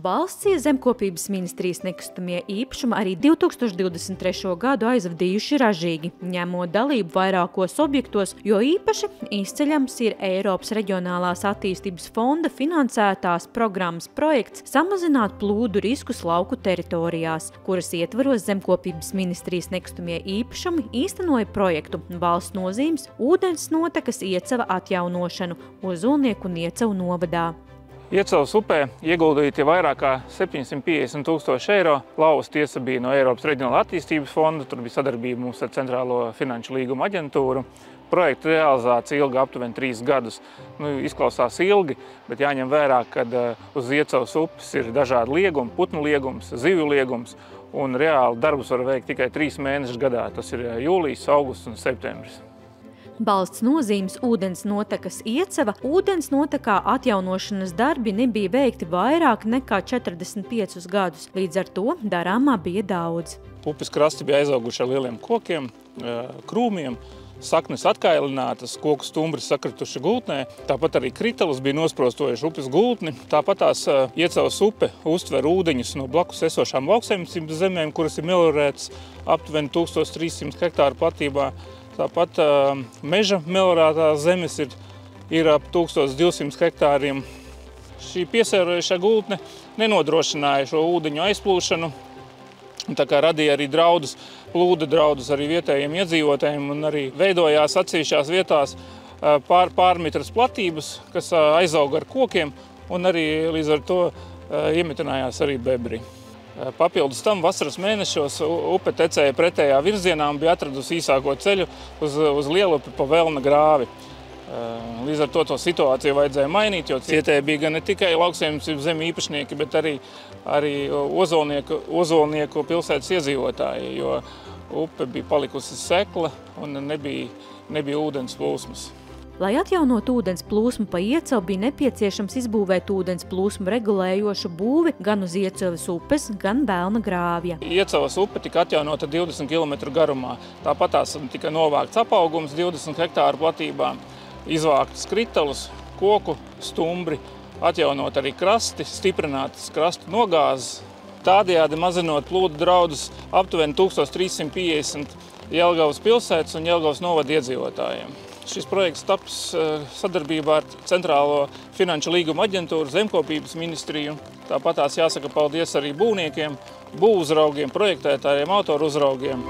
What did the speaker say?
Valsts zemkopības ministrijas nekustamie īpašumi arī 2023. gadu aizvadījuši ražīgi, ņemot dalību vairākos objektos, jo īpaši izceļams ir Eiropas Reģionālās attīstības fonda finansētās programmas projekts samazināt plūdu riskus lauku teritorijās, kuras ietvaros zemkopības ministrijas nekustamie īpašumi īstenoja projektu valsts nozīmes ūdens notekas Iecava atjaunošanu Ozolnieku un Iecavu novadā. Iecavas upē ieguldīti vairāk kā 750 000 eiro. Lauvas tiesa bija no Eiropas Reģionālā attīstības fonda, tur bija sadarbība mums ar Centrālo finanšu līguma aģentūru. Projekta realizācija ilga aptuveni 3 gadus. Izklausās ilgi, bet jāņem vērā, ka uz Iecavas upes ir dažādi liegumi, putnu liegums, zivju liegums, un reāli darbus var veikt tikai 3 mēnešus gadā. Tas ir jūlijas, augusts un septembris. Valsts nozīmes ūdens notekas Iecava ūdens notekā atjaunošanas darbi nebija veikti vairāk nekā 45 gadus. Līdz ar to darāmā bija daudz. Upes krasti bija aizauguši ar lieliem kokiem, krūmiem, saknes atkailinātas, koku stumbri sakrituši gultnē. Tāpat arī kritalus bija nosprostojuši upes gultni. Tāpat tās Iecavas upe uztver ūdeņus no blakus esošām lauksaimniecības zemēm, kuras ir meliorētas aptuveni 1300 hektāru platībā. Tāpat meža meliorētās zemes ir ap 1200 hektāriem. Šī piesērojušā gultne nenodrošināja šo ūdeņu aizplūšanu, tā kā radīja arī draudus, plūda draudus arī vietējiem iedzīvotājiem, un arī veidojās atsevišķās vietās pārmetras platības, kas aizauga ar kokiem, un arī līdz ar to iemitinājās arī bebri. Papildus tam vasaras mēnešos upe tecēja pretējā virzienā un bija atradusi īsāko ceļu uz Lielupi pa Velna grāvi. Līdz ar to situāciju vajadzēja mainīt, jo cietēji bija gan ne tikai lauksaimniecības zemi īpašnieki, bet arī Ozolnieku pilsētas iedzīvotāji, jo upe bija palikusi sekla un nebija ūdens plūsmas. Lai atjaunotu ūdens plūsmu pa Iecavu, bija nepieciešams izbūvēt ūdens plūsmu regulējošu būvi gan uz Iecavas upes, gan Velna grāvja. Iecavas upe tika atjaunota 20 km garumā. Tāpat tās tika novākts apaugums 20 hektāru platībā, izvāktas kritalus, koku stumbri, atjaunot arī krasti, stiprinātas krastu nogāzes. Tādējādi mazinot plūdu draudus aptuveni 1350 Jelgavas pilsētas un Jelgavas novada iedzīvotājiem. Šis projekts taps sadarbībā ar Centrālo finanšu līguma aģentūru, zemkopības ministriju. Tāpat tās jāsaka paldies arī būvniekiem, būvuzraugiem, projektētājiem, autoru uzraugiem.